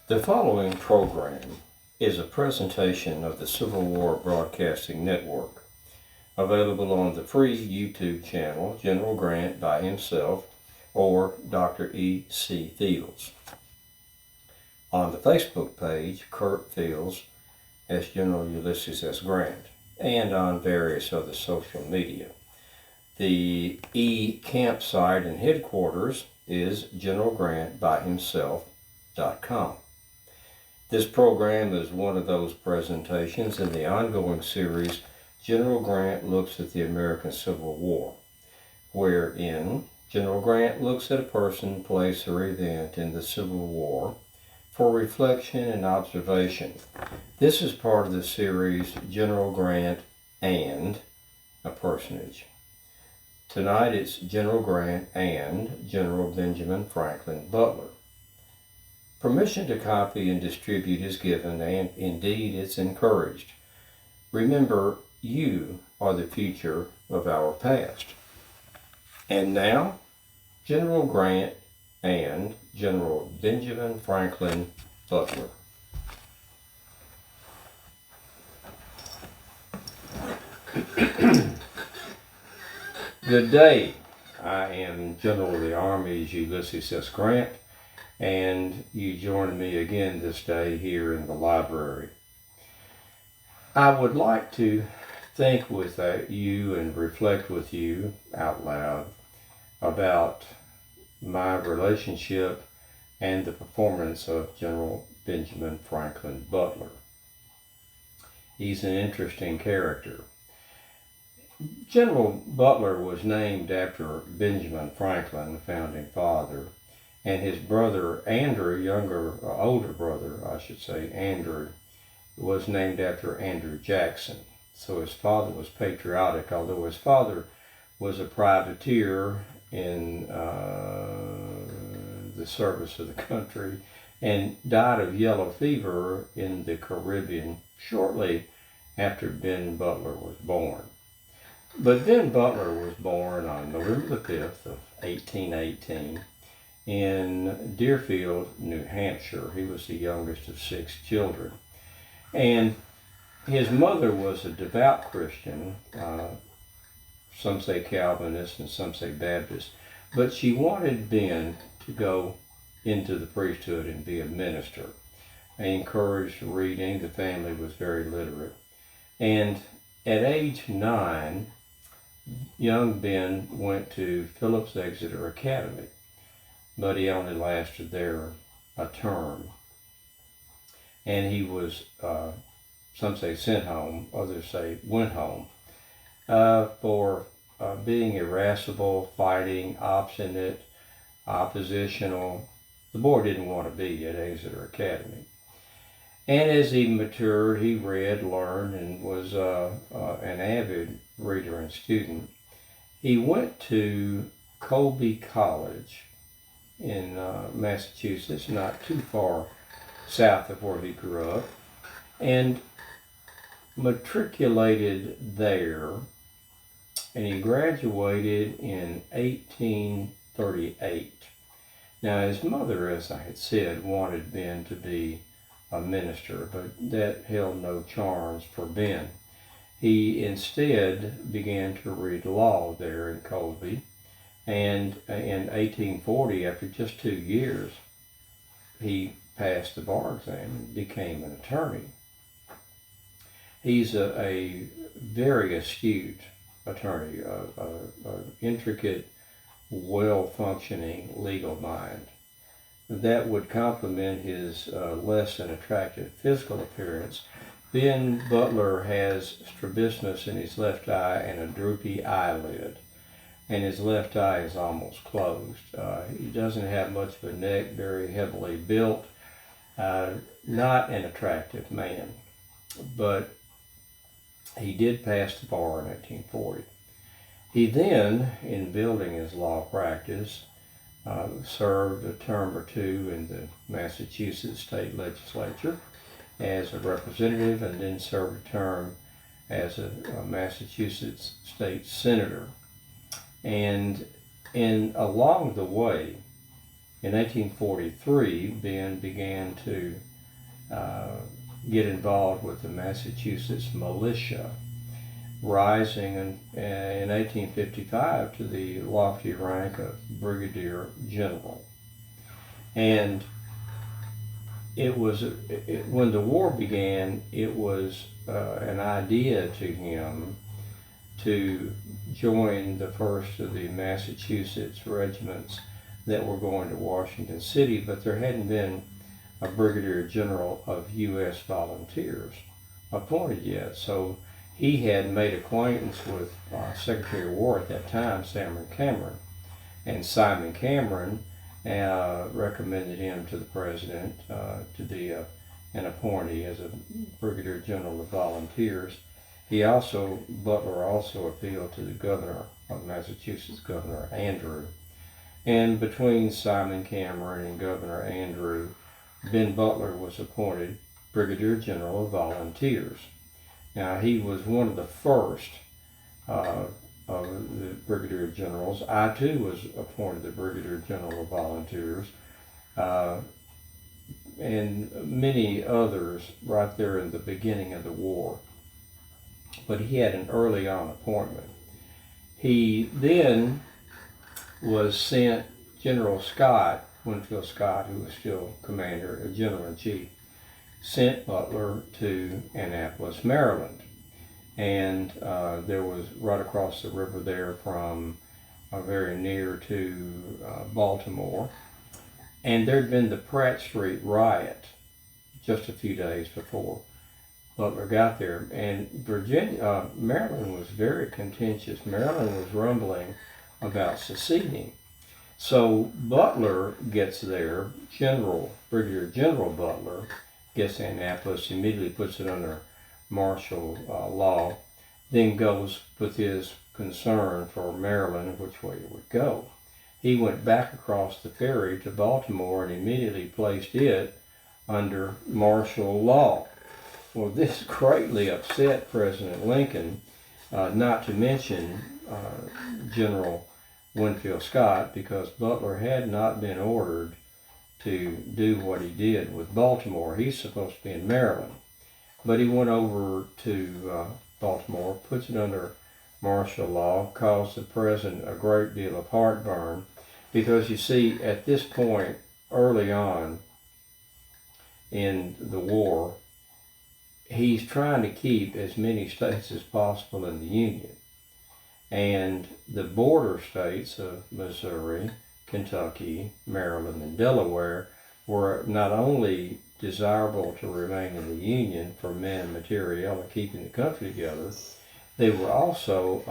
The following program is a presentation of the Civil War Broadcasting Network, available on the free YouTube channel General Grant by himself or Dr. E.C. Fields. On the Facebook page, Kurt Fields as General Ulysses S. Grant, and on various other social media. The campsite and headquarters is generalgrantbyhimself.com. This program is one of those presentations in the ongoing series General Grant Looks at the American Civil War, wherein General Grant looks at a person, place, or event in the Civil War for reflection and observation. This is part of the series General Grant and a Personage. Tonight it's General Grant and General Benjamin Franklin Butler. Permission to copy and distribute is given, and indeed it's encouraged. Remember, you are the future of our past. And now, General Grant and General Benjamin Franklin Butler. Good day. I am General of the Army's Ulysses S. Grant, and you join me again this day here in the library. I would like to think with you and reflect with you out loud about my relationship and the performance of General Benjamin Franklin Butler. He's an interesting character. General Butler was named after Benjamin Franklin, the founding father, and his brother Andrew, older brother, Andrew, was named after Andrew Jackson. So his father was patriotic, although his father was a privateer in the service of the country and died of yellow fever in the Caribbean shortly after Ben Butler was born. But Ben Butler was born on November the 5th of 1818 in Deerfield, New Hampshire. He was the youngest of 6 children. And his mother was a devout Christian, some say Calvinist and some say Baptist, but she wanted Ben to go into the priesthood and be a minister. They encouraged reading. The family was very literate. And at age 9, young Ben went to Phillips Exeter Academy, but he only lasted there a term. And he was, some say sent home, others say went home, for being irascible, fighting, obstinate, oppositional. The boy didn't want to be at Exeter Academy. And as he matured, he read, learned, and was an avid reader and student. He went to Colby College in Massachusetts, not too far south of where he grew up, and matriculated there, and he graduated in 1838. Now his mother, as I had said, wanted Ben to be a minister, but that held no charms for Ben. He instead began to read law there in Colby, and in 1840, after just 2 years, he passed the bar exam and became an attorney. He's a very astute attorney, an intricate, well-functioning legal mind that would complement his less than attractive physical appearance. Ben Butler has strabismus in his left eye and a droopy eyelid, and his left eye is almost closed. He doesn't have much of a neck, very heavily built, not an attractive man, but he did pass the bar in 1840. He then, in building his law practice, served a term or two in the Massachusetts state legislature as a representative, and then served a term as a Massachusetts state senator. And along the way, In 1843, Ben began to get involved with the Massachusetts militia, rising in 1855 to the lofty rank of brigadier general. And when the war began, it was an idea to him to join the first of the Massachusetts regiments that were going to Washington City, but there hadn't been a brigadier general of U.S. volunteers appointed yet. So he had made acquaintance with Secretary of War at that time, Simon Cameron, and Simon Cameron recommended him to the president to be an appointee as a brigadier general of volunteers. Butler also appealed to the governor of Massachusetts, Governor Andrew. And between Simon Cameron and Governor Andrew, Ben Butler was appointed Brigadier General of Volunteers. Now, he was one of the first of the Brigadier Generals. I, too, was appointed the Brigadier General of Volunteers, and many others right there in the beginning of the war. But he had an early on appointment. He then was sent, General Scott, Winfield Scott, who was still commander, General-in-Chief, sent Butler to Annapolis, Maryland. And there was right across the river there from very near to Baltimore. And there'd been the Pratt Street riot just a few days before Butler got there. And Maryland was very contentious. Maryland was rumbling about seceding. So Butler gets there, Brigadier General Butler gets to Annapolis, immediately puts it under martial law, then goes with his concern for Maryland, which way it would go. He went back across the ferry to Baltimore and immediately placed it under martial law. Well, this greatly upset President Lincoln, not to mention General Winfield Scott, because Butler had not been ordered to do what he did with Baltimore. He's supposed to be in Maryland. But he went over to Baltimore, puts it under martial law, caused the president a great deal of heartburn, because you see, at this point, early on in the war, he's trying to keep as many states as possible in the Union. And the border states of Missouri, Kentucky, Maryland, and Delaware were not only desirable to remain in the Union for men and material and keeping the country together, they were also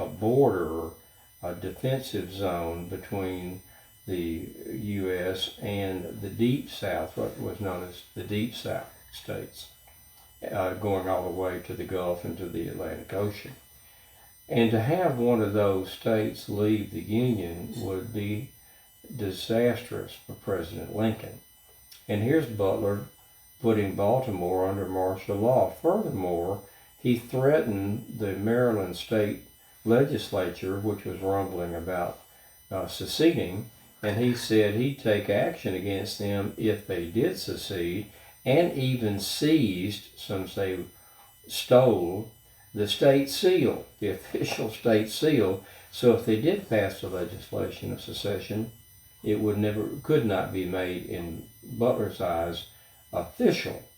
a defensive zone between the U.S. and the Deep South, what was known as the Deep South states, going all the way to the Gulf and to the Atlantic Ocean. And to have one of those states leave the Union would be disastrous for President Lincoln. And here's Butler putting Baltimore under martial law. Furthermore, he threatened the Maryland state legislature, which was rumbling about seceding, and he said he'd take action against them if they did secede, and even seized, some say stole, the state seal, the official state seal. So if they did pass the legislation of secession, it could not be made, in Butler's eyes, official.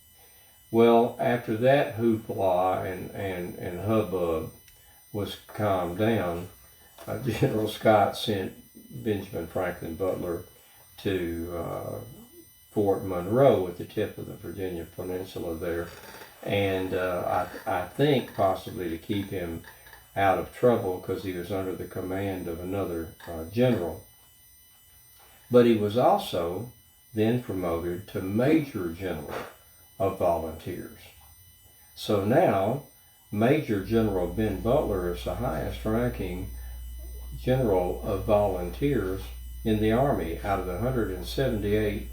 Well, after that hoopla and hubbub was calmed down, General Scott sent Benjamin Franklin Butler to Fort Monroe at the tip of the Virginia Peninsula there. And I think possibly to keep him out of trouble, because he was under the command of another general. But he was also then promoted to Major General of Volunteers. So now Major General Ben Butler is the highest ranking general of volunteers in the Army out of the 178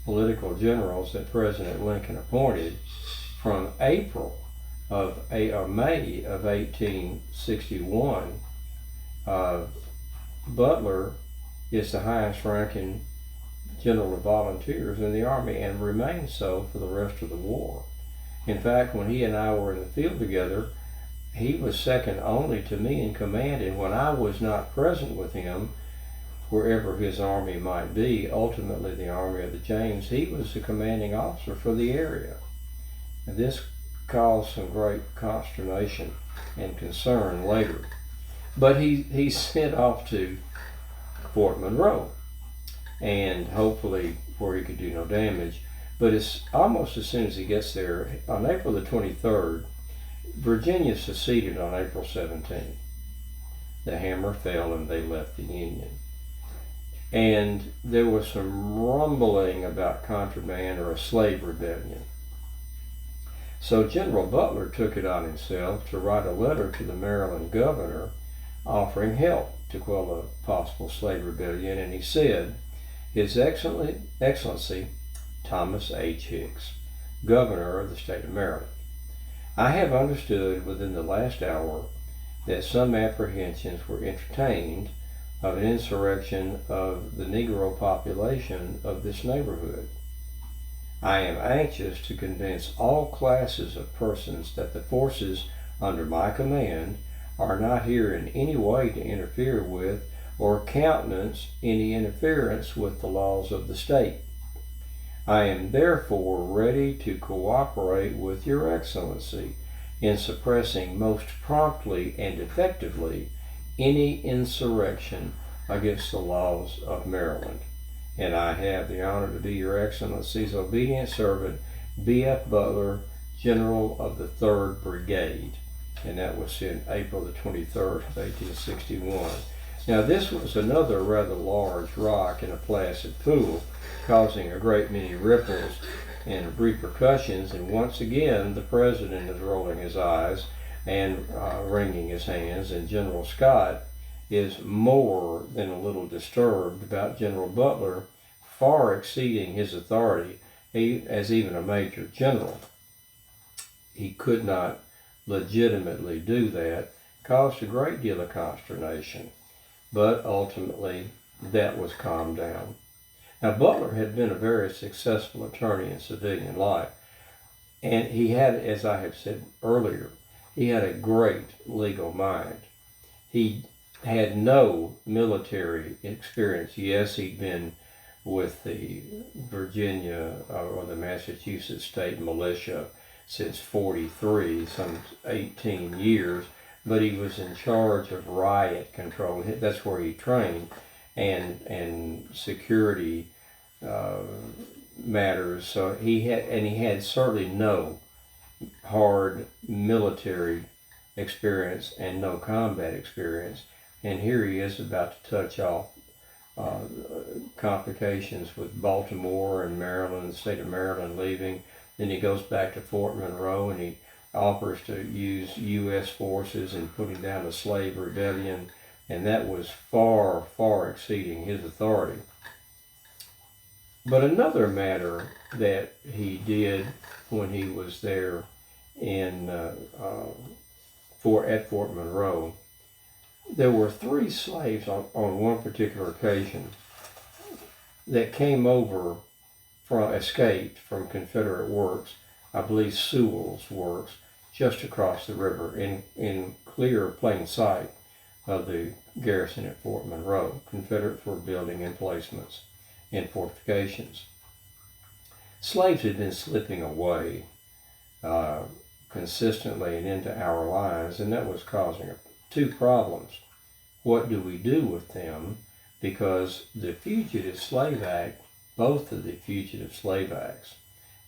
political generals that President Lincoln appointed from May of 1861. Butler is the highest ranking general of volunteers in the Army and remained so for the rest of the war. In fact, when he and I were in the field together, he was second only to me in command, and when I was not present with him, wherever his army might be, ultimately the Army of the James, he was the commanding officer for the area. And this caused some great consternation and concern later. But he's sent off to Fort Monroe, and hopefully where he could do no damage. But it's almost as soon as he gets there, on April the 23rd, Virginia seceded on April 17th. The hammer fell and they left the Union. And there was some rumbling about contraband or a slave rebellion. So General Butler took it on himself to write a letter to the Maryland governor offering help to quell a possible slave rebellion, and he said, His Excellency Thomas H. Hicks, Governor of the state of Maryland, I have understood within the last hour that some apprehensions were entertained of an insurrection of the Negro population of this neighborhood. I am anxious to convince all classes of persons that the forces under my command are not here in any way to interfere with or countenance any interference with the laws of the state. I am therefore ready to cooperate with Your Excellency in suppressing most promptly and effectively any insurrection against the laws of Maryland. And I have the honor to be Your Excellency's obedient servant, B.F. Butler, General of the 3rd Brigade. And that was sent April the 23rd of 1861. Now this was another rather large rock in a placid pool, causing a great many ripples and repercussions, and once again the president is rolling his eyes and wringing his hands, and General Scott is more than a little disturbed about General Butler far exceeding his authority as even a major general. He could not legitimately do that, caused a great deal of consternation, but ultimately that was calmed down. Now Butler had been a very successful attorney in civilian life, and he had, as I have said earlier, he had a great legal mind. He had no military experience. Yes, he'd been with the Virginia or the Massachusetts State Militia since '43, some 18 years, but he was in charge of riot control. That's where he trained, and security matters. So he had certainly no hard military experience and no combat experience. And here he is about to touch off complications with Baltimore and Maryland, the state of Maryland leaving. Then he goes back to Fort Monroe and he offers to use U.S. forces in putting down a slave rebellion, and that was far, far exceeding his authority. But another matter that he did when he was there at Fort Monroe, there were 3 slaves on one particular occasion that came over escaped from Confederate works, I believe Sewell's works, just across the river in clear, plain sight of the garrison at Fort Monroe. Confederates were building emplacements and fortifications. Slaves had been slipping away consistently and into our lives, and that was causing 2 problems. What do we do with them? Because the Fugitive Slave Act, both of the Fugitive Slave Acts,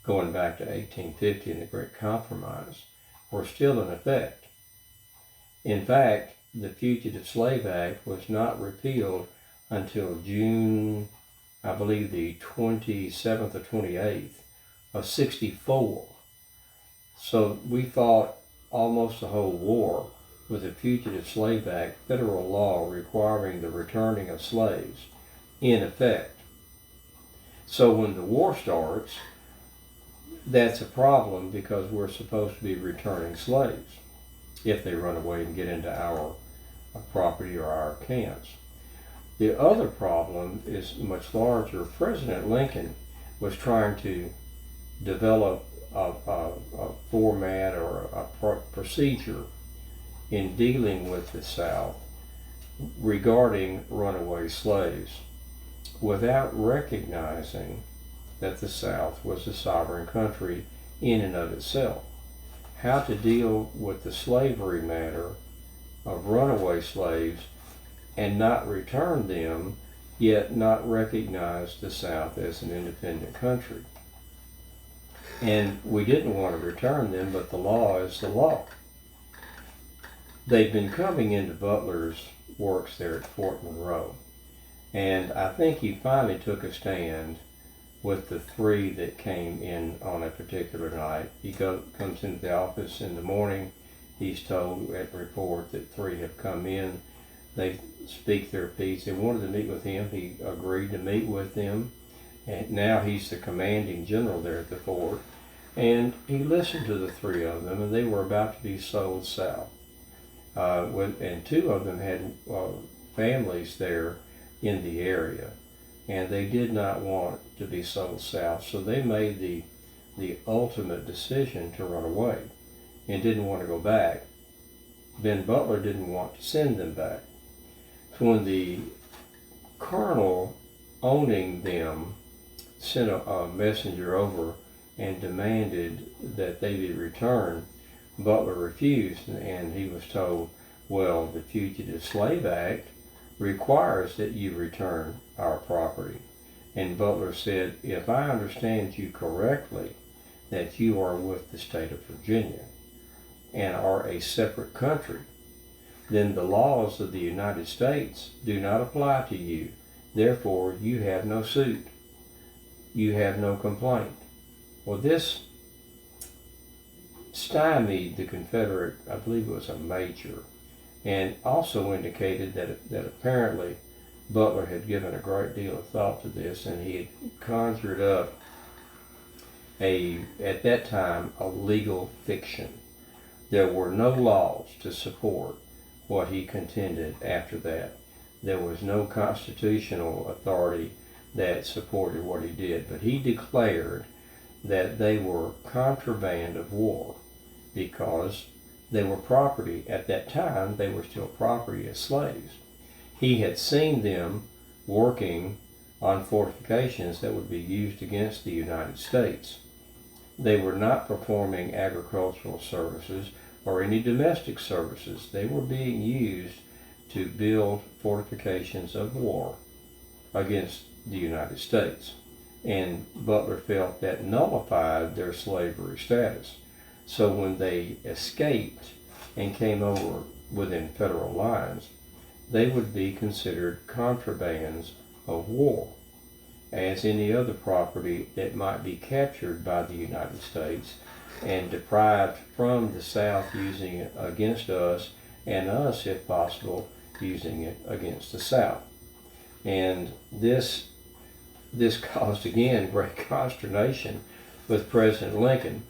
going back to 1850 and the Great Compromise, were still in effect. In fact, the Fugitive Slave Act was not repealed until June, I believe the 27th or 28th of '64. So we fought almost the whole war with the Fugitive Slave Act, federal law requiring the returning of slaves, in effect. So when the war starts, that's a problem because we're supposed to be returning slaves if they run away and get into our property or our camps. The other problem is much larger. President Lincoln was trying to develop a format or a procedure in dealing with the South regarding runaway slaves without recognizing that the South was a sovereign country in and of itself. How to deal with the slavery matter of runaway slaves and not return them, yet not recognize the South as an independent country. And we didn't want to return them, but the law is the law. They've been coming into Butler's works there at Fort Monroe, and I think he finally took a stand with the three that came in on a particular night. He comes into the office in the morning. He's told at report that three have come in. They speak their piece. They wanted to meet with him. He agreed to meet with them. And now he's the commanding general there at the fort. And he listened to the three of them, and they were about to be sold south. And two of them had families there in the area, and they did not want to be sold south. So they made the ultimate decision to run away and didn't want to go back. Ben Butler didn't want to send them back. So when the colonel owning them sent a messenger over and demanded that they be returned, Butler refused, and he was told, well, the Fugitive Slave Act requires that you return our property. And Butler said, if I understand you correctly, that you are with the state of Virginia and are a separate country, then the laws of the United States do not apply to you. Therefore, you have no suit. You have no complaint. Well, this stymied the Confederate, I believe it was a major, and also indicated that apparently Butler had given a great deal of thought to this, and he had conjured up at that time, a legal fiction. There were no laws to support what he contended after that. There was no constitutional authority that supported what he did, but he declared that they were contraband of war because they were property. At that time, they were still property as slaves. He had seen them working on fortifications that would be used against the United States. They were not performing agricultural services or any domestic services. They were being used to build fortifications of war against the United States. And Butler felt that nullified their slavery status. So when they escaped and came over within federal lines, they would be considered contrabands of war, as any other property that might be captured by the United States and deprived from the South using it against us, and us, if possible, using it against the South. And this caused, again, great consternation with President Lincoln,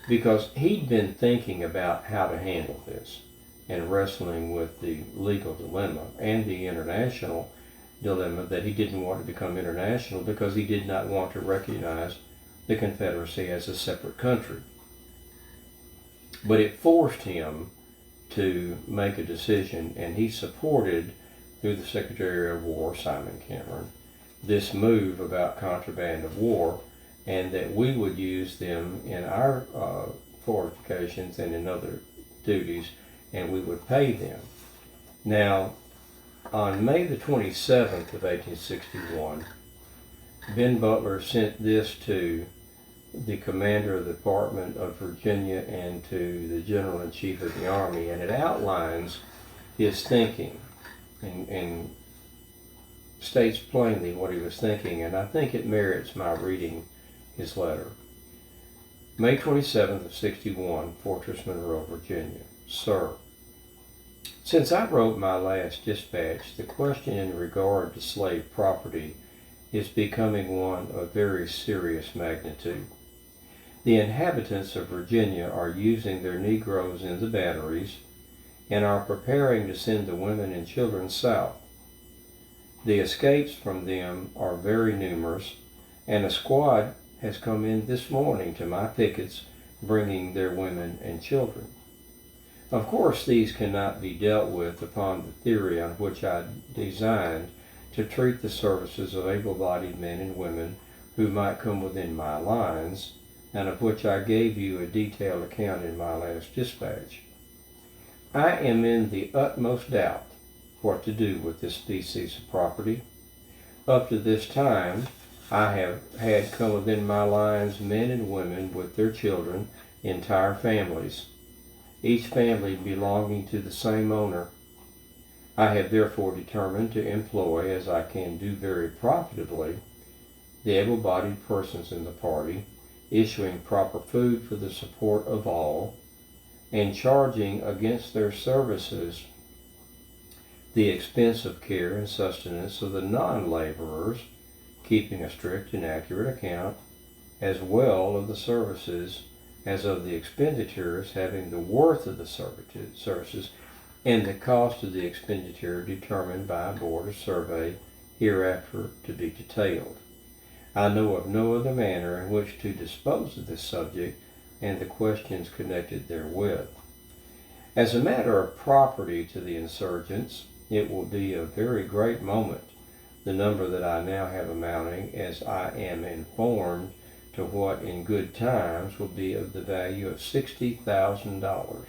because he'd been thinking about how to handle this and wrestling with the legal dilemma and the international dilemma that he didn't want to become international because he did not want to recognize the Confederacy as a separate country. But it forced him to make a decision, and he supported, through the Secretary of War, Simon Cameron, this move about contraband of war, and that we would use them in our fortifications and in other duties, and we would pay them. Now, on May the 27th of 1861, Ben Butler sent this to the commander of the Department of Virginia and to the General-in-Chief of the Army, and it outlines his thinking and states plainly what he was thinking, and I think it merits my reading his letter. May 27th of 61, Fortress Monroe, Virginia. Sir, since I wrote my last dispatch, the question in regard to slave property is becoming one of very serious magnitude. The inhabitants of Virginia are using their Negroes in the batteries and are preparing to send the women and children south. The escapes from them are very numerous, and a squad has come in this morning to my pickets, bringing their women and children. Of course, these cannot be dealt with upon the theory on which I designed to treat the services of able-bodied men and women who might come within my lines, and of which I gave you a detailed account in my last dispatch. I am in the utmost doubt what to do with this species of property. Up to this time, I have had come within my lines men and women with their children, entire families, each family belonging to the same owner. I have therefore determined to employ, as I can do very profitably, the able-bodied persons in the party, issuing proper food for the support of all, and charging against their services the expense of care and sustenance of the non-laborers, keeping a strict and accurate account, as well of the services as of the expenditures, having the worth of the services and the cost of the expenditure determined by a board of survey hereafter to be detailed. I know of no other manner in which to dispose of this subject and the questions connected therewith. As a matter of property to the insurgents, it will be of very great moment, the number that I now have amounting, as I am informed, to what in good times will be of the value of $60,000.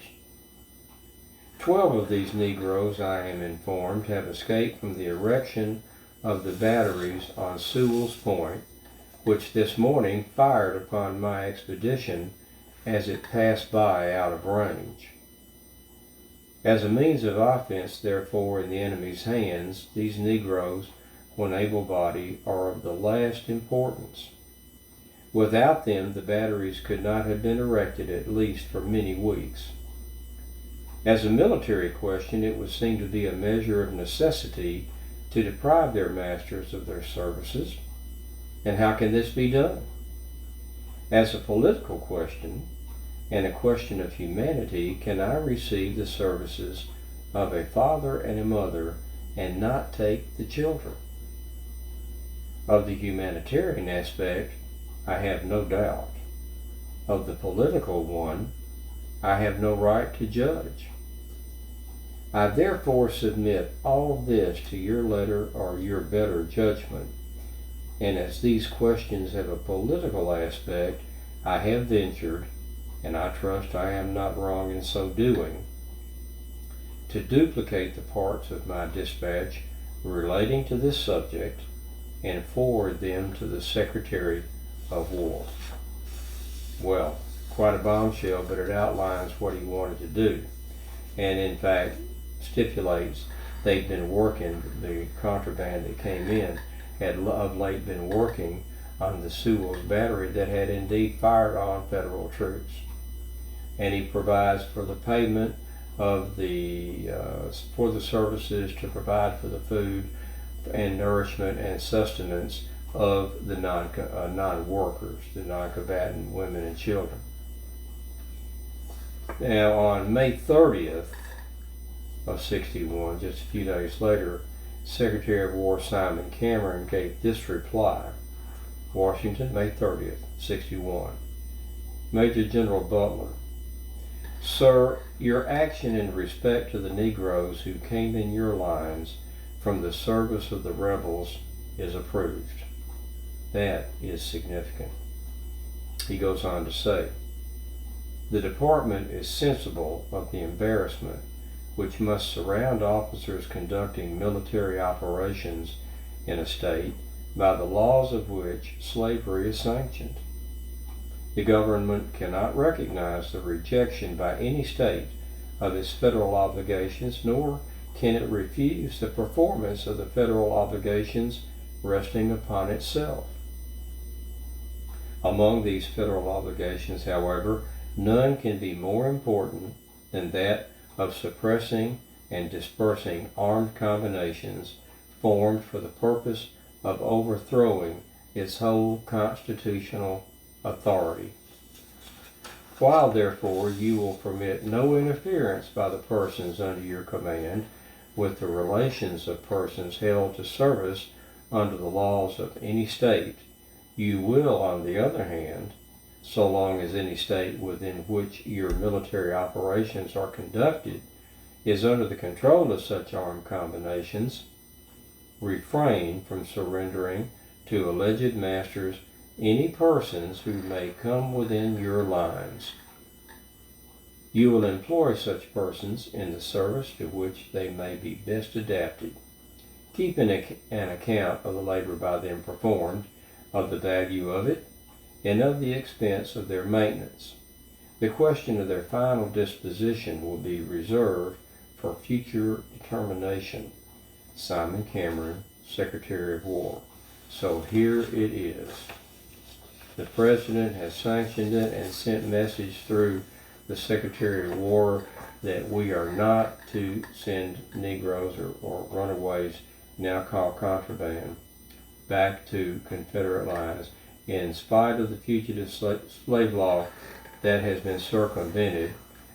12 of these Negroes, I am informed, have escaped from the erection of the batteries on Sewell's Point, which this morning fired upon my expedition as it passed by out of range. As a means of offense, therefore, in the enemy's hands, these Negroes, when able-bodied, are of the last importance. Without them, the batteries could not have been erected, at least for many weeks. As a military question, it would seem to be a measure of necessity to deprive their masters of their services. And how can this be done? As a political question, and a question of humanity, can I receive the services of a father and a mother and not take the children? Of the humanitarian aspect, I have no doubt. Of the political one, I have no right to judge. I therefore submit all this to your letter or your better judgment, and as these questions have a political aspect, I have ventured, and I trust I am not wrong in so doing, to duplicate the parts of my dispatch relating to this subject and forward them to the Secretary of War. Well, quite a bombshell, but it outlines what he wanted to do, and in fact stipulates they've been working, the contraband that came in had of late been working on the Sewell's battery that had indeed fired on federal troops. And he provides for the payment of for the services to provide for the food and nourishment and sustenance of the non-workers, the non-combatant women and children. Now, on May 30th of '61, just a few days later, Secretary of War Simon Cameron gave this reply. Washington, May 30th, '61. Major General Butler: Sir, your action in respect to the Negroes who came in your lines from the service of the rebels is approved. That is significant. He goes on to say, the department is sensible of the embarrassment which must surround officers conducting military operations in a state by the laws of which slavery is sanctioned. The government cannot recognize the rejection by any state of its federal obligations, nor can it refuse the performance of the federal obligations resting upon itself. Among these federal obligations, however, none can be more important than that of suppressing and dispersing armed combinations formed for the purpose of overthrowing its whole constitutional authority. While, therefore, you will permit no interference by the persons under your command with the relations of persons held to service under the laws of any state. You will, on the other hand, so long as any state within which your military operations are conducted is under the control of such armed combinations, refrain from surrendering to alleged masters any persons who may come within your lines. You will employ such persons in the service to which they may be best adapted. Keep an account of the labor by them performed, of the value of it, and of the expense of their maintenance. The question of their final disposition will be reserved for future determination. Simon Cameron, Secretary of War. So here it is. The President has sanctioned it and sent message through the Secretary of War that we are not to send Negroes or runaways, now called contraband, back to Confederate lines. In spite of the fugitive slave law, that has been circumvented,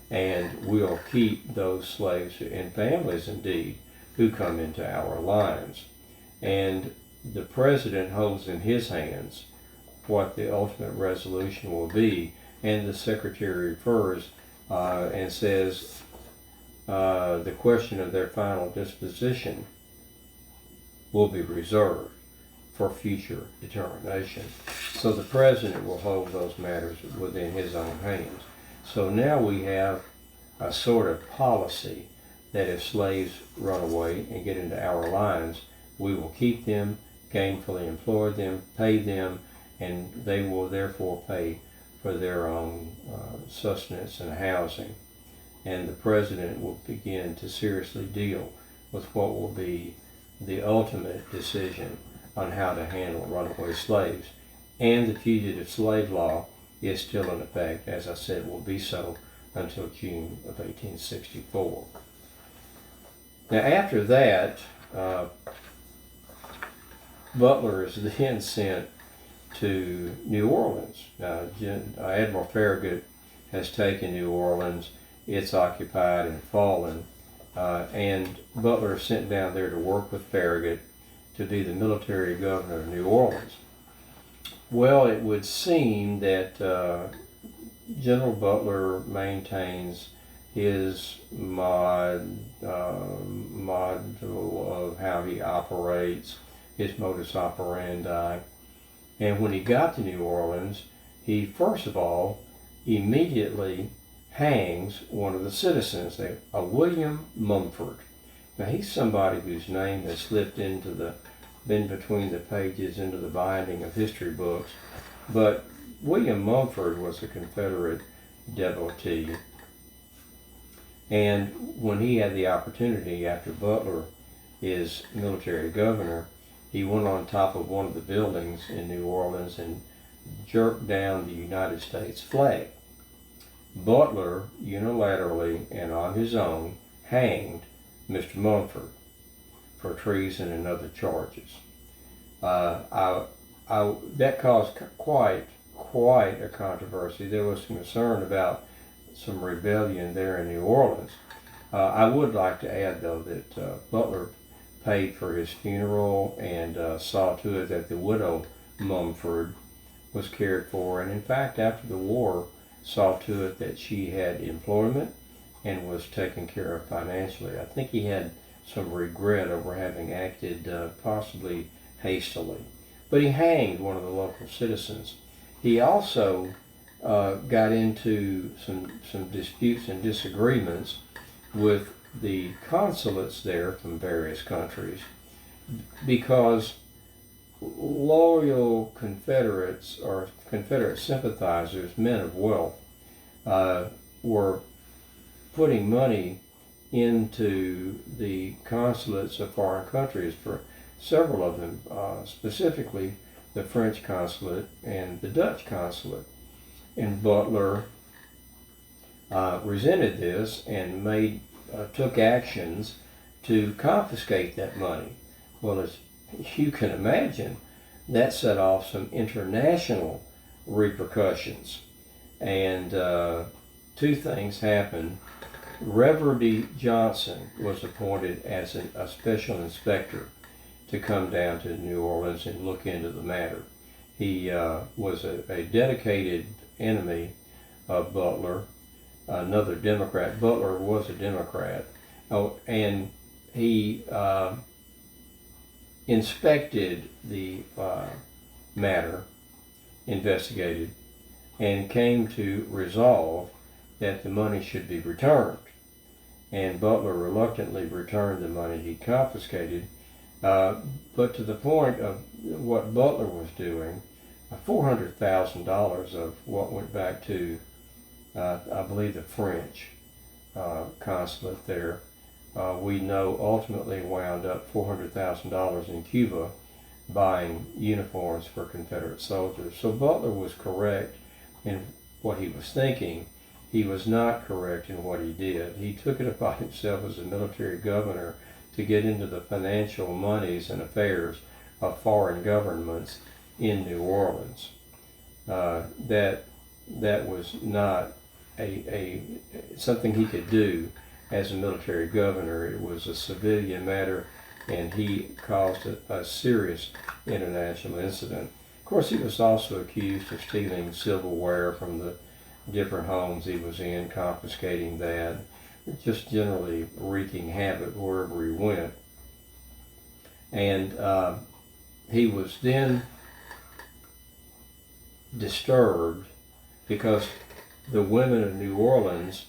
and we'll keep those slaves and families indeed who come into our lines. And the President holds in his hands what the ultimate resolution will be, and the Secretary refers and says the question of their final disposition will be reserved for future determination. So the President will hold those matters within his own hands. So now we have a sort of policy that if slaves run away and get into our lines, we will keep them, gainfully employ them, pay them, and they will therefore pay for their own sustenance and housing. And the President will begin to seriously deal with what will be the ultimate decision on how to handle runaway slaves. And the fugitive slave law is still in effect, as I said, will be so until June of 1864. Now after that, Butler is then sent to New Orleans. Admiral Farragut has taken New Orleans. It's occupied and fallen, and Butler is sent down there to work with Farragut to be the military governor of New Orleans. Well, it would seem that General Butler maintains his model of how he operates, his modus operandi. And when he got to New Orleans, he first of all immediately hangs one of the citizens, a William Mumford. Now he's somebody whose name has slipped been between the pages into the binding of history books. But William Mumford was a Confederate devotee. And when he had the opportunity after Butler is military governor, he went on top of one of the buildings in New Orleans and jerked down the United States flag. Butler unilaterally and on his own hanged Mr. Mumford for treason and other charges. That caused quite a controversy. There was some concern about some rebellion there in New Orleans. I would like to add, though, that Butler paid for his funeral and saw to it that the widow Mumford was cared for, and in fact after the war saw to it that she had employment and was taken care of financially. I think he had some regret over having acted possibly hastily. But he hanged one of the local citizens. He also got into some disputes and disagreements with the consulates there from various countries, because loyal Confederates or Confederate sympathizers, men of wealth, were putting money into the consulates of foreign countries, for several of them, specifically the French consulate and the Dutch consulate. And Butler resented this and took actions to confiscate that money. Well, as you can imagine, that set off some international repercussions. And two things happened. Reverdy Johnson was appointed as a special inspector to come down to New Orleans and look into the matter. He was a dedicated enemy of Butler, another Democrat. Butler was a Democrat. Oh, and he inspected the matter, investigated, and came to resolve that the money should be returned. And Butler reluctantly returned the money he confiscated, but to the point of what Butler was doing, $400,000 of what went back to, I believe, the French consulate there, we know ultimately wound up $400,000 in Cuba buying uniforms for Confederate soldiers. So Butler was correct in what he was thinking. He was not correct in what he did. He took it upon himself as a military governor to get into the financial moneys and affairs of foreign governments in New Orleans. That was not something he could do as a military governor. It was a civilian matter, and he caused a serious international incident. Of course, he was also accused of stealing silverware from the different homes he was in, confiscating that, just generally wreaking havoc wherever he went. And he was then disturbed because the women of New Orleans,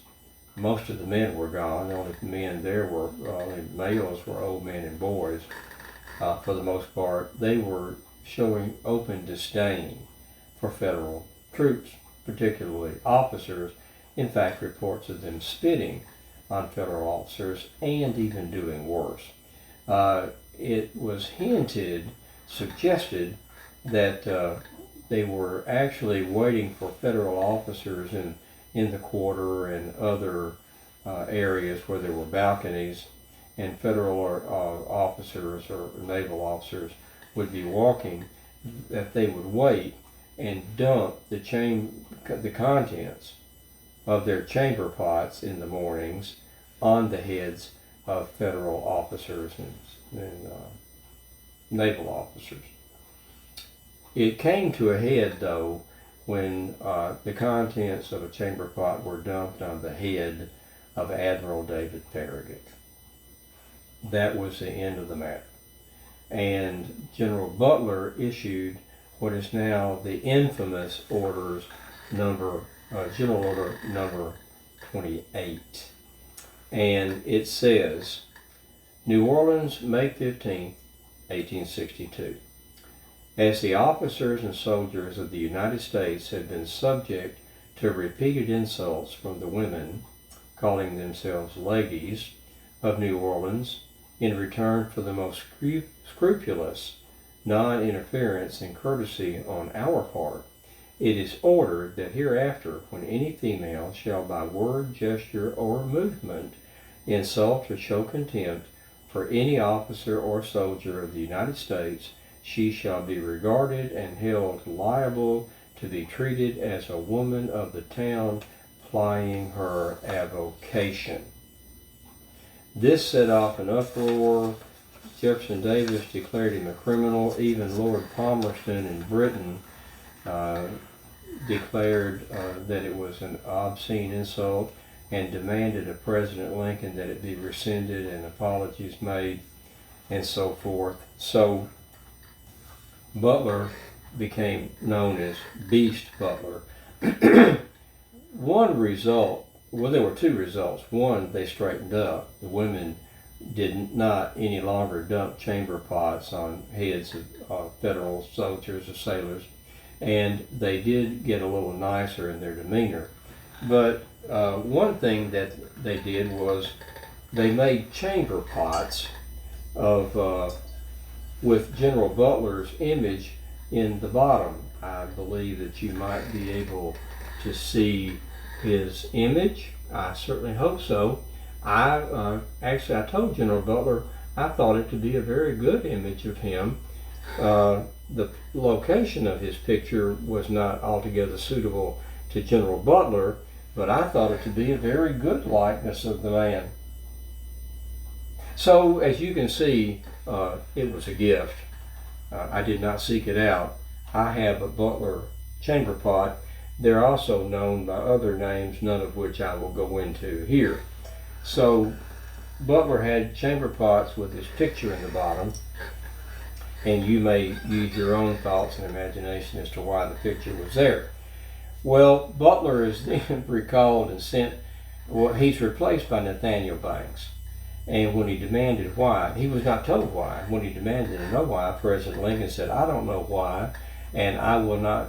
most of the men were gone. The only men there were, only males were old men and boys for the most part. They were showing open disdain for federal troops, particularly officers. In fact, reports of them spitting on federal officers and even doing worse. It was suggested that they were actually waiting for federal officers in the quarter and other areas where there were balconies, and federal officers or naval officers would be walking, that they would wait and dump the contents of their chamber pots in the mornings on the heads of federal officers and naval officers. It came to a head, though, when the contents of a chamber pot were dumped on the head of Admiral David Farragut. That was the end of the matter. And General Butler issued what is now the infamous General Order number 28. And it says, New Orleans, May 15, 1862. As the officers and soldiers of the United States have been subject to repeated insults from the women, calling themselves ladies, of New Orleans, in return for the most scrupulous non-interference and courtesy on our part, it is ordered that hereafter, when any female shall by word, gesture, or movement insult or show contempt for any officer or soldier of the United States, she shall be regarded and held liable to be treated as a woman of the town plying her avocation. This set off an uproar. Jefferson Davis declared him a criminal. Even Lord Palmerston in Britain declared that it was an obscene insult and demanded of President Lincoln that it be rescinded and apologies made and so forth. So Butler became known as Beast Butler. One result, well, there were two results. One, they straightened up. The women did not any longer dump chamber pots on heads of federal soldiers or sailors, and they did get a little nicer in their demeanor. But one thing that they did was they made chamber pots with General Butler's image in the bottom. I believe that you might be able to see his image. I certainly hope so. I told General Butler I thought it to be a very good image of him. The location of his picture was not altogether suitable to General Butler, but I thought it to be a very good likeness of the man. So, as you can see, it was a gift. I did not seek it out. I have a Butler chamber pot. They're also known by other names, none of which I will go into here. So, Butler had chamber pots with his picture in the bottom, and you may use your own thoughts and imagination as to why the picture was there. Well, Butler is then recalled and sent, well, he's replaced by Nathaniel Banks. And when he demanded why, he was not told why. When he demanded to know why, President Lincoln said, I don't know why, and I will not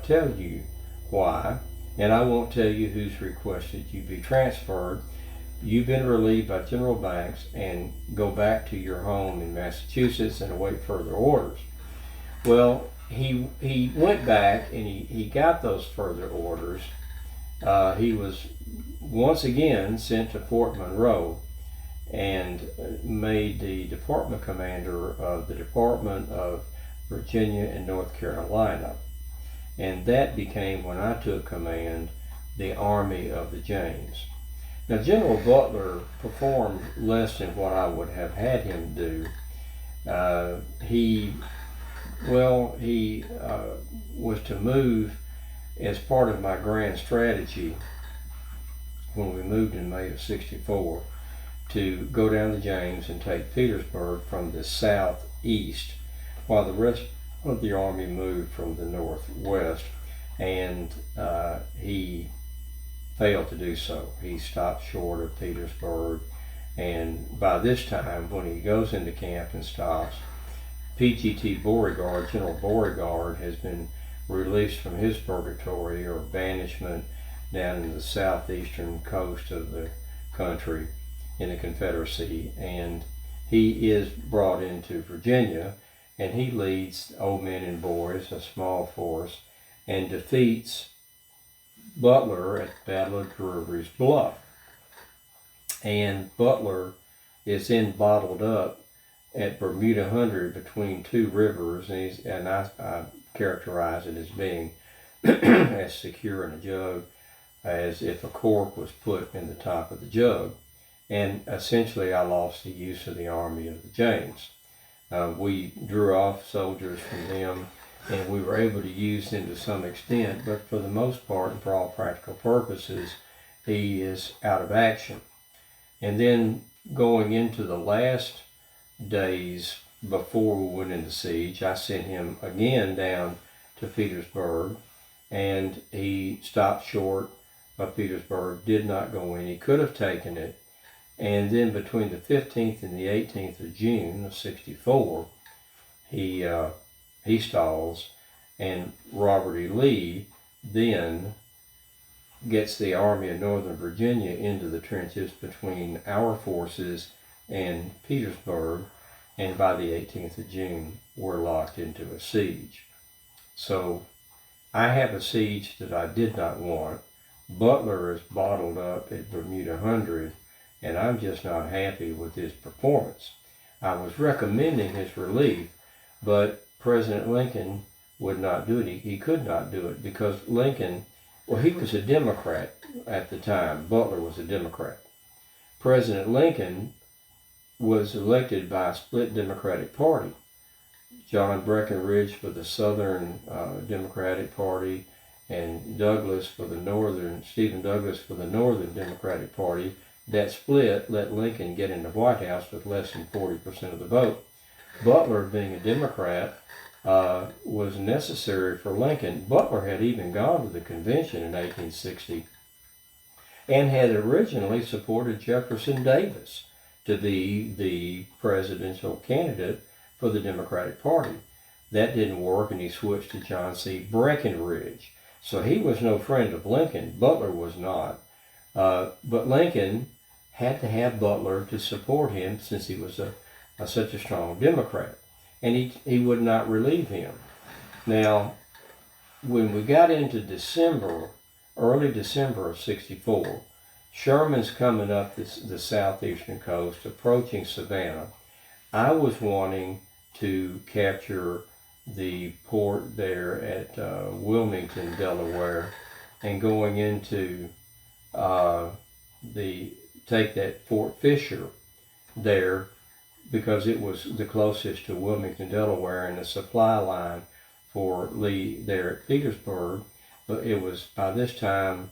tell you why, and I won't tell you who's requested you be transferred. You've been relieved by General Banks, and go back to your home in Massachusetts and await further orders. Well, he went back and he got those further orders. He was once again sent to Fort Monroe and made the department commander of the Department of Virginia and North Carolina. And that became, when I took command, the Army of the James. Now, General Butler performed less than what I would have had him do. He was to move as part of my grand strategy when we moved in May of '64 to go down the James and take Petersburg from the southeast, while the rest of the army moved from the northwest, and he failed to do so. He stopped short of Petersburg, and by this time, when he goes into camp and stops, PGT Beauregard, General Beauregard, has been released from his purgatory or banishment down in the southeastern coast of the country in the Confederacy, and he is brought into Virginia, and he leads Old Men and Boys, a small force, and defeats Butler at the Battle of Brewery's Bluff. And Butler is then bottled up at Bermuda 100 between two rivers, and I characterize it as being as secure in a jug as if a cork was put in the top of the jug. And essentially I lost the use of the Army of the James. We drew off soldiers from them, and we were able to use them to some extent, but for the most part and for all practical purposes, he is out of action. And then going into the last days before we went into siege, I sent him again down to Petersburg, and he stopped short of Petersburg, did not go in. He could have taken it. And then between the 15th and the 18th of June of '64, he stalls, and Robert E. Lee then gets the Army of Northern Virginia into the trenches between our forces and Petersburg, and by the 18th of June, we're locked into a siege. So I have a siege that I did not want. Butler is bottled up at Bermuda 100, and I'm just not happy with his performance. I was recommending his relief, but President Lincoln would not do it. He could not do it because Lincoln, well, he was a Democrat at the time. Butler was a Democrat. President Lincoln was elected by a split Democratic Party. John Breckinridge for the Southern Democratic Party, and Douglas for the Northern, Stephen Douglas for the Northern Democratic Party. That split let Lincoln get in the White House with less than 40% of the vote. Butler, being a Democrat, was necessary for Lincoln. Butler had even gone to the convention in 1860 and had originally supported Jefferson Davis to be the presidential candidate for the Democratic Party. That didn't work, and he switched to John C. Breckinridge. So he was no friend of Lincoln. Butler was not. But Lincoln had to have Butler to support him since he was such a strong Democrat. And he would not relieve him. Now, when we got into December, early December of '64, Sherman's coming up the southeastern coast, approaching Savannah. I was wanting to capture the port there at Wilmington, Delaware, and going into uh, take that Fort Fisher there, because it was the closest to Wilmington, Delaware, and the supply line for Lee there at Petersburg. But it was by this time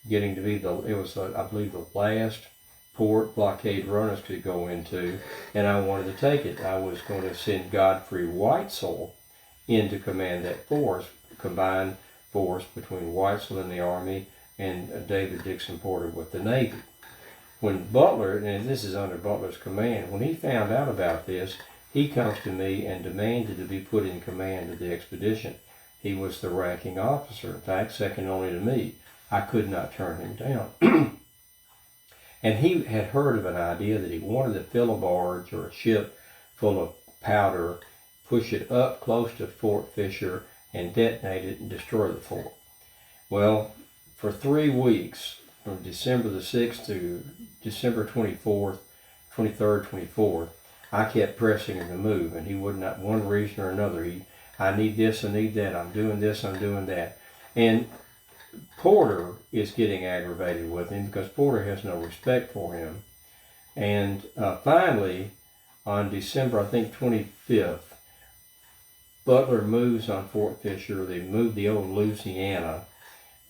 getting to be I believe, the last port blockade runners could go into, and I wanted to take it. I was going to send Godfrey Weitzel in to command that force, combined force between Weitzel in the Army and David Dixon Porter with the Navy. When Butler, and this is under Butler's command, when he found out about this, he comes to me and demanded to be put in command of the expedition. He was the ranking officer, in fact, second only to me. I could not turn him down. And he had heard of an idea that he wanted to fill a barge or a ship full of powder, push it up close to Fort Fisher, and detonate it and destroy the fort. Well, for 3 weeks, from December the 6th to December 24th, 23rd, 24th, I kept pressing him to move, and he would not, one reason or another. I need this, I need that, I'm doing this, I'm doing that. And Porter is getting aggravated with him because Porter has no respect for him. And finally, on December, I think, 25th, Butler moves on Fort Fisher. They moved the old Louisiana,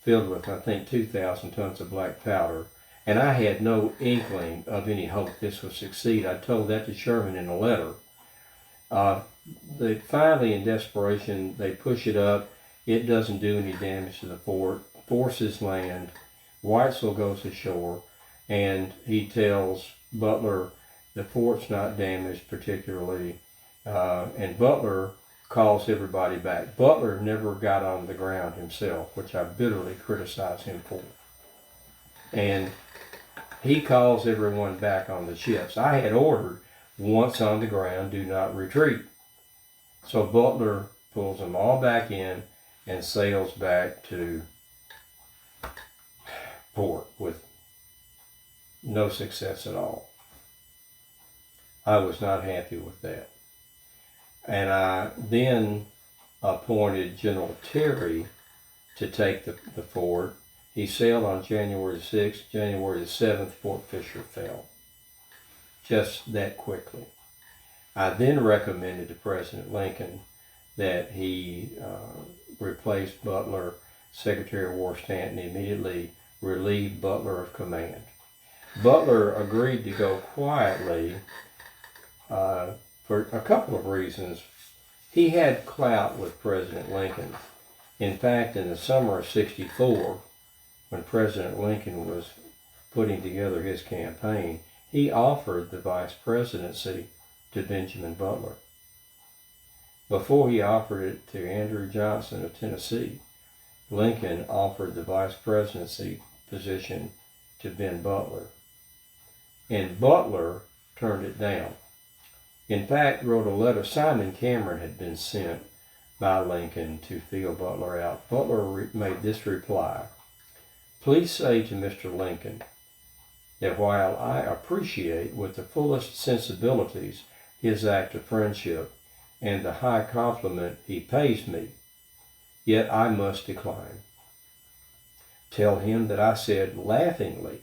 filled with, I think, 2,000 tons of black powder. And I had no inkling of any hope this would succeed. I told that to Sherman in a letter. They finally, in desperation, they push it up. It doesn't do any damage to the fort. Forces land. Weitzel goes ashore, and he tells Butler the fort's not damaged particularly. And Butler calls everybody back. Butler never got on the ground himself, which I bitterly criticize him for. And he calls everyone back on the ships. I had ordered, once on the ground, do not retreat. So Butler pulls them all back in and sails back to port with no success at all. I was not happy with that. And I then appointed General Terry to take the fort. He sailed on January the 6th. January the 7th, Fort Fisher fell. Just that quickly. I then recommended to President Lincoln that he replace Butler. Secretary of War Stanton immediately relieved Butler of command. Butler agreed to go quietly for a couple of reasons. He had clout with President Lincoln. In fact, in the summer of '64, when President Lincoln was putting together his campaign, he offered the vice presidency to Benjamin Butler. Before he offered it to Andrew Johnson of Tennessee, Lincoln offered the vice presidency position to Ben Butler. And Butler turned it down. In fact, wrote a letter. Simon Cameron had been sent by Lincoln to feel Butler out. Butler made this reply: "Please say to Mr. Lincoln that while I appreciate with the fullest sensibilities his act of friendship and the high compliment he pays me, yet I must decline. Tell him that I said laughingly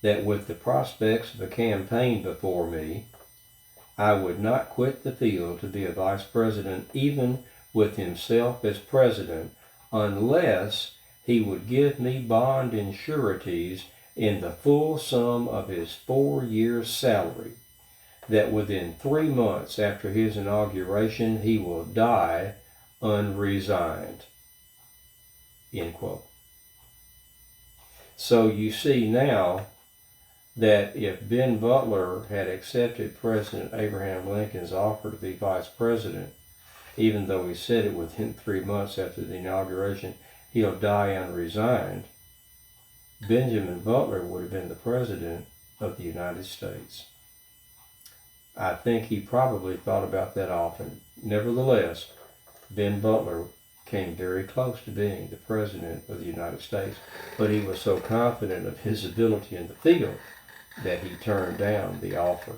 that with the prospects of a campaign before me, I would not quit the field to be a vice president even with himself as president unless he would give me bond and sureties in the full sum of his 4 years' salary, that within 3 months after his inauguration he will die unresigned." End quote. So you see now that if Ben Butler had accepted President Abraham Lincoln's offer to be vice president, even though he said it within 3 months after the inauguration, he'll die unresigned, Benjamin Butler would have been the president of the United States. I think he probably thought about that often. Nevertheless, Ben Butler came very close to being the president of the United States, but he was so confident of his ability in the field that he turned down the offer.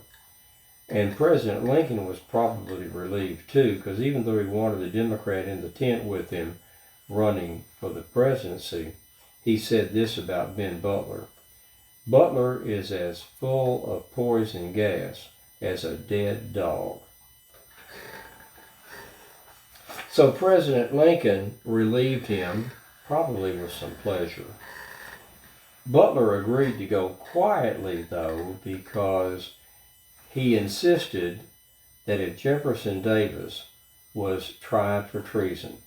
And President Lincoln was probably relieved too, because even though he wanted a Democrat in the tent with him running for the presidency, he said this about Ben Butler: "Butler is as full of poison gas as a dead dog." So President Lincoln relieved him, probably with some pleasure. Butler agreed to go quietly, though, because he insisted that if Jefferson Davis was tried for treason,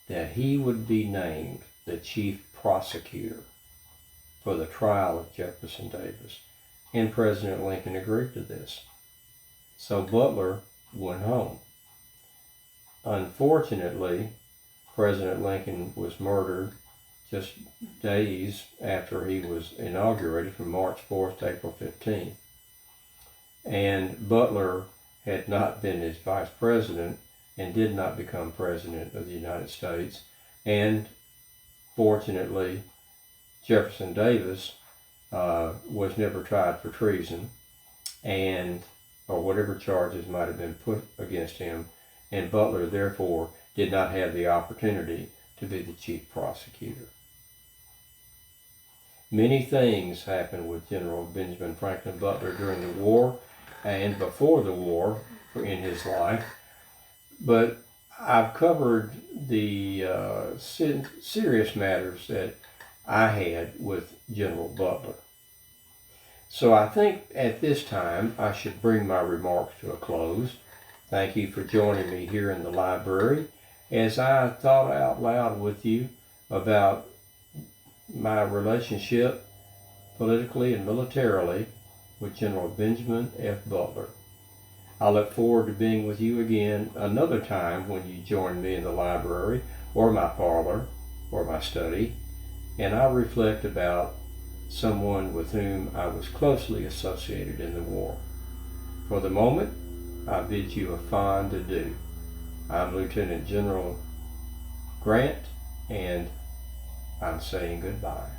that he would be named the chief prosecutor for the trial of Jefferson Davis. And President Lincoln agreed to this. So Butler went home. Unfortunately, President Lincoln was murdered just days after he was inaugurated, from March 4th to April 15th. And Butler had not been his vice president and did not become president of the United States. And fortunately, Jefferson Davis was never tried for treason, or whatever charges might have been put against him, and Butler therefore did not have the opportunity to be the chief prosecutor. Many things happened with General Benjamin Franklin Butler during the war and before the war in his life, but I've covered the serious matters that I had with General Butler. So I think at this time I should bring my remarks to a close. Thank you for joining me here in the library as I thought out loud with you about my relationship politically and militarily with General Benjamin F. Butler. I look forward to being with you again another time when you join me in the library or my parlor or my study, and I'll reflect about someone with whom I was closely associated in the war. For the moment, I bid you a fond adieu. I'm Lieutenant General Grant, and I'm saying goodbye.